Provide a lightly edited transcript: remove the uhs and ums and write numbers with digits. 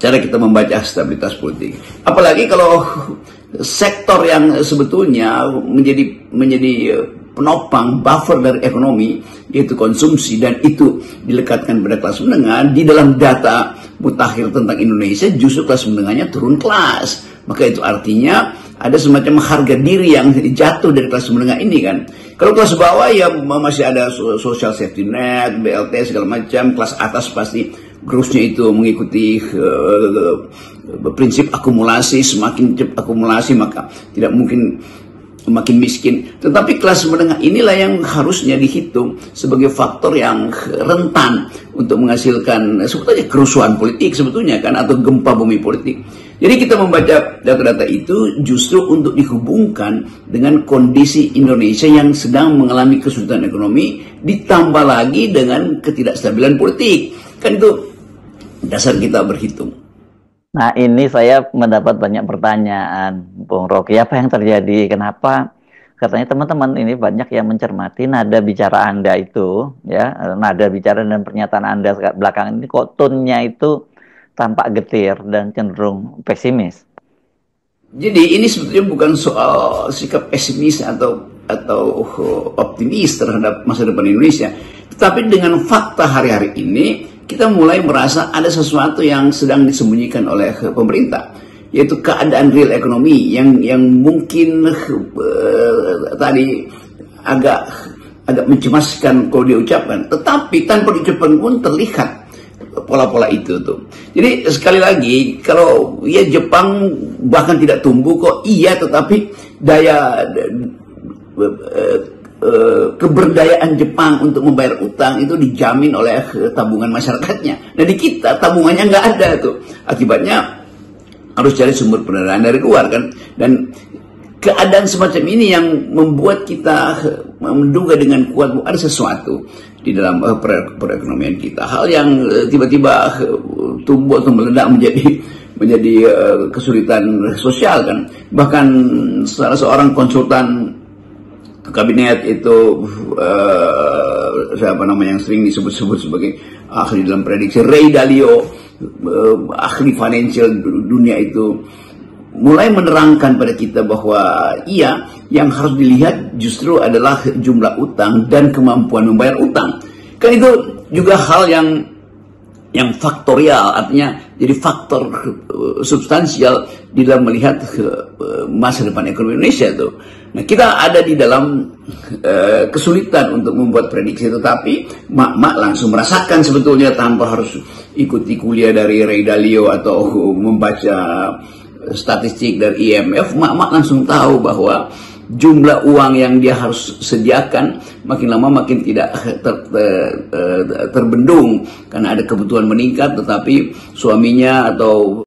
cara kita membaca stabilitas politik. Apalagi kalau sektor yang sebetulnya menjadi penopang buffer dari ekonomi, yaitu konsumsi, dan itu dilekatkan pada kelas menengah. Di dalam data mutakhir tentang Indonesia justru kelas menengahnya turun kelas. Maka itu artinya ada semacam harga diri yang jatuh dari kelas menengah ini kan. Kalau kelas bawah ya masih ada social safety net, BLT segala macam. Kelas atas pasti growth-nya itu mengikuti prinsip akumulasi. Semakin cepat akumulasi maka tidak mungkin makin miskin. Tetapi kelas menengah inilah yang harusnya dihitung sebagai faktor yang rentan untuk menghasilkan sebetulnya kerusuhan politik sebetulnya kan, atau gempa bumi politik. Jadi kita membaca data-data itu justru untuk dihubungkan dengan kondisi Indonesia yang sedang mengalami kesulitan ekonomi, ditambah lagi dengan ketidakstabilan politik. Kan itu dasar kita berhitung. Nah, ini saya mendapat banyak pertanyaan, Bung Rocky. Apa yang terjadi? Kenapa? Katanya teman-teman ini banyak yang mencermati nada bicara Anda itu, ya, nada bicara dan pernyataan Anda belakangan ini kok tone-nya itu tampak getir dan cenderung pesimis. Jadi ini sebetulnya bukan soal sikap pesimis atau optimis terhadap masa depan Indonesia, tetapi dengan fakta hari-hari ini kita mulai merasa ada sesuatu yang sedang disembunyikan oleh pemerintah, yaitu keadaan real ekonomi yang mungkin tadi agak mencemaskan kalau diucapkan, tetapi tanpa diucapkan pun terlihat pola-pola itu tuh. Jadi sekali lagi, kalau ya Jepang bahkan tidak tumbuh kok, iya, tetapi daya keberdayaan Jepang untuk membayar utang itu dijamin oleh tabungan masyarakatnya. Nah di kita tabungannya nggak ada tuh. Akibatnya harus cari sumber pendanaan dari luar kan. Dan keadaan semacam ini yang membuat kita menduga dengan kuat ada sesuatu di dalam perekonomian kita. Hal yang tiba-tiba tumbuh atau meledak menjadi kesulitan sosial kan. Bahkan salah seorang konsultan kabinet itu siapa namanya yang sering disebut-sebut sebagai ahli dalam prediksi, Ray Dalio, ahli financial dunia itu mulai menerangkan pada kita bahwa iya, yang harus dilihat justru adalah jumlah utang dan kemampuan membayar utang. Kan itu juga hal yang faktorial, artinya jadi faktor substansial di dalam melihat masa depan ekonomi Indonesia itu. Nah, kita ada di dalam kesulitan untuk membuat prediksi, tetapi mak langsung merasakan sebetulnya tanpa harus ikuti kuliah dari Ray Dalio atau membaca statistik dari IMF. Mak langsung tahu bahwa jumlah uang yang dia harus sediakan makin lama makin tidak terbendung karena ada kebutuhan meningkat, tetapi suaminya atau